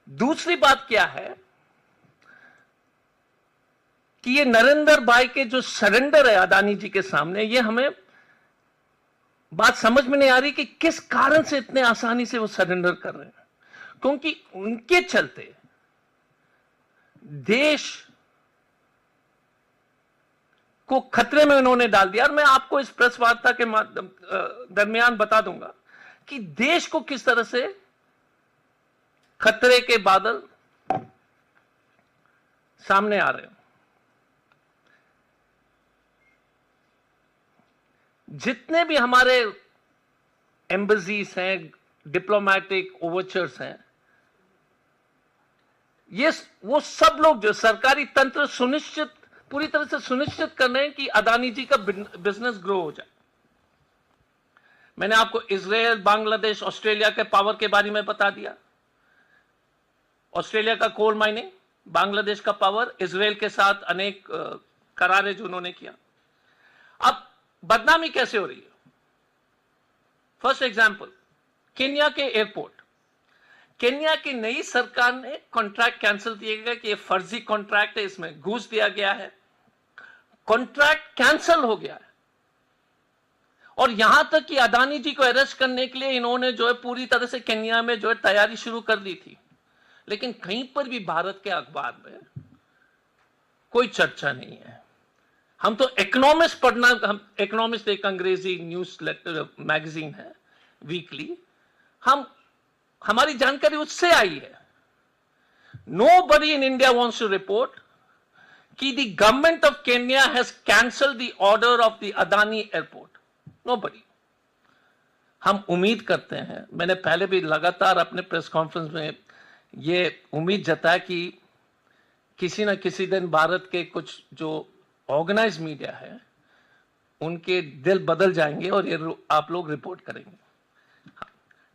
दूसरी बात क्या है कि ये नरेंद्र भाई के जो सरेंडर है अदानी जी के सामने, ये हमें बात समझ में नहीं आ रही कि किस कारण से इतने आसानी से वो सरेंडर कर रहे हैं, क्योंकि उनके चलते देश को खतरे में उन्होंने डाल दिया। और मैं आपको इस प्रेस वार्ता के दरमियान बता दूंगा कि देश को किस तरह से खतरे के बादल सामने आ रहे हैं। जितने भी हमारे एम्बेसीज हैं, डिप्लोमेटिक ओवरचर्स हैं, ये वो सब लोग जो सरकारी तंत्र सुनिश्चित, पूरी तरह से सुनिश्चित कर रहे हैं कि अदानी जी का बिजनेस ग्रो हो जाए। मैंने आपको इजराइल, बांग्लादेश, ऑस्ट्रेलिया के पावर के बारे में बता दिया। ऑस्ट्रेलिया का कोल माइनिंग, बांग्लादेश का पावर, इजराइल के साथ अनेक करारें जो उन्होंने किया। अब बदनामी कैसे हो रही है? फर्स्ट एग्जांपल, केन्या के एयरपोर्ट। केन्या की नई सरकार ने कॉन्ट्रैक्ट कैंसिल किया गया कि ये फर्जी कॉन्ट्रैक्ट है, इसमें घूस दिया गया है। कॉन्ट्रैक्ट कैंसिल हो गया है और यहां तक कि अदानी जी को अरेस्ट करने के लिए इन्होंने जो है पूरी तरह से केन्या में जो है तैयारी शुरू कर दी थी, लेकिन कहीं पर भी भारत के अखबार में कोई चर्चा नहीं है। हम तो इकोनॉमिस्ट पढ़ना, हम इकोनॉमिस्ट एक अंग्रेजी न्यूज लेटर मैगजीन है वीकली, हमारी जानकारी उससे आई है। Nobody in India wants to report कि the government of Kenya has cancelled the order of the Adani airport. Nobody. हम उम्मीद करते हैं, मैंने पहले भी लगातार अपने प्रेस कॉन्फ्रेंस में ये उम्मीद जताया कि किसी न किसी दिन भारत के कुछ जो ऑर्गेनाइज मीडिया है उनके दिल बदल जाएंगे और ये आप लोग रिपोर्ट करेंगे।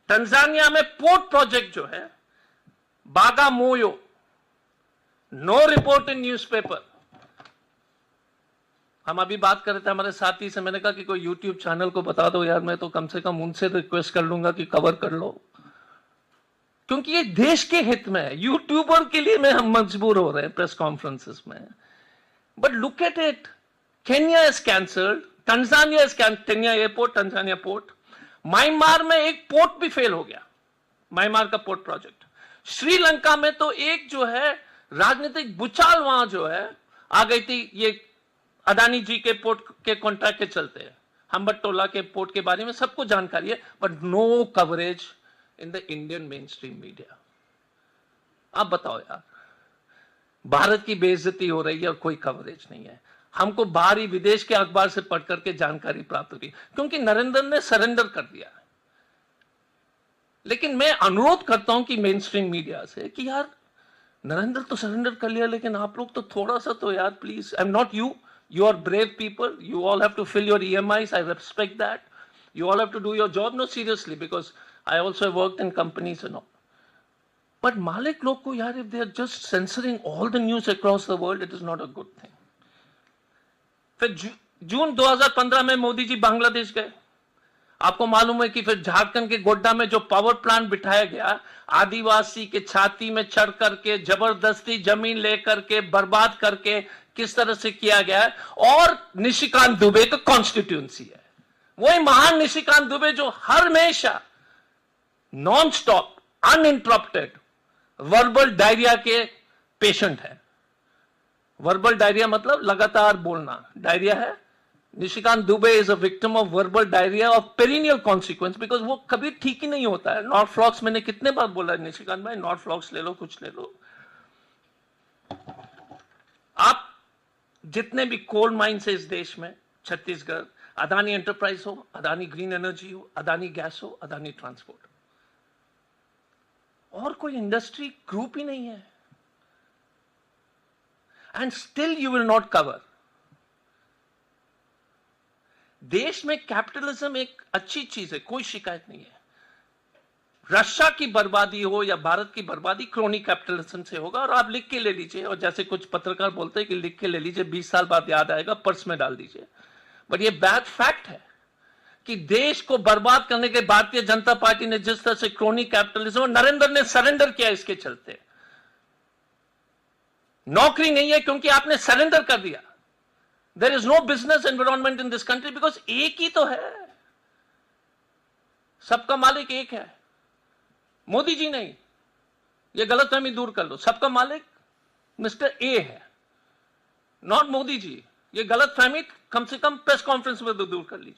तंजानिया में पोर्ट प्रोजेक्ट जो है बागामोयो, नो रिपोर्ट इन न्यूज़पेपर। हम अभी बात कर रहे थे हमारे साथी से, मैंने कहा कि कोई यूट्यूब चैनल को बता दो यार, मैं तो कम से कम उनसे रिक्वेस्ट कर लूंगा कि कवर कर लो, क्योंकि ये देश के हित में है। यूट्यूबर के लिए में हम मजबूर हो रहे हैं प्रेस कॉन्फ्रेंसेस में। But look at it, Kenya is cancelled, Tanzania is cancelled, Kenya airport, Tanzania port. Myanmar में एक पोर्ट भी फेल हो गया, म्यांमार का पोर्ट प्रोजेक्ट। श्रीलंका में तो एक जो है राजनीतिक भूचाल वहां जो है आ गई थी, ये अदानी जी के पोर्ट के कॉन्ट्रैक्ट के चलते। हम्बटोला के पोर्ट के बारे में सबको जानकारी है, but no coverage in the Indian mainstream media. आप बताओ यार, भारत की बेइज्जती हो रही है और कोई कवरेज नहीं है। हमको बाहरी विदेश के अखबार से पढ़ करके जानकारी प्राप्त हुई, क्योंकि नरेंद्र ने सरेंडर कर दिया है। लेकिन मैं अनुरोध करता हूं कि मेन स्ट्रीम मीडिया से कि यार नरेंद्र तो सरेंडर कर लिया, लेकिन आप लोग तो थोड़ा सा तो यार please, I am not you are brave people, you all have to fill your EMIs, I respect that, you all have to do your job, no seriously, because I also have worked in companies and all, but मालिक लोग को यार, if they are just censoring all the news across the world, it is not a good thing। फिर जून 2015 में मोदी जी बांग्लादेश गए। आपको मालूम है कि फिर झारखंड के गोड्डा में जो पावर प्लांट बिठाया गया, आदिवासी के छाती में चढ़ करके जबरदस्ती जमीन लेकर के बर्बाद करके किस तरह से किया गया है, और निशिकांत दुबे का कॉन्स्टिट्यूएंसी है, वही महान निशिकांत दुबे जो हर हमेशा non stop uninterrupted verbal diarrhoea के पेशेंट है। वर्बल डायरिया मतलब लगातार बोलना, डायरिया है। Nishikant Dubey is a victim of verbal diarrhoea of perennial consequence, because वो कभी ठीक ही नहीं होता है। नॉट फ्लॉक्स, मैंने कितने बार बोला निशिकांत भाई, नॉट फ्लॉक्स ले लो, कुछ ले लो। आप जितने भी कोल माइन्स है इस देश में, छत्तीसगढ़, अदानी एंटरप्राइज हो, अदानी ग्रीन एनर्जी हो, अदानी गैस हो, अदानी ट्रांसपोर्ट, और कोई इंडस्ट्री ग्रुप ही नहीं है, and still you will not cover. देश में कैपिटलिज्म एक अच्छी चीज है, कोई शिकायत नहीं है। रशिया की बर्बादी हो या भारत की बर्बादी क्रोनी कैपिटलिज्म से होगा, और आप लिख के ले लीजिए, और जैसे कुछ पत्रकार बोलते हैं कि लिख के ले लीजिए, 20 साल बाद याद आएगा, पर्स में डाल दीजिए, बट ये बैड फैक्ट है। कि देश को बर्बाद करने के भारतीय जनता पार्टी ने जिस तरह से क्रोनी कैपिटलिज्म और नरेंद्र ने सरेंडर किया इसके चलते। नौकरी नहीं है क्योंकि आपने सरेंडर कर दिया। There is no business environment in this country because एक ही तो है, सबका मालिक एक है, मोदी जी नहीं। ये गलतफहमी दूर कर लो, सबका मालिक मिस्टर ए है, नॉट मोदी जी। ये गलतफहमी कम से कम प्रेस कॉन्फ्रेंस में तो दूर कर लीजिए।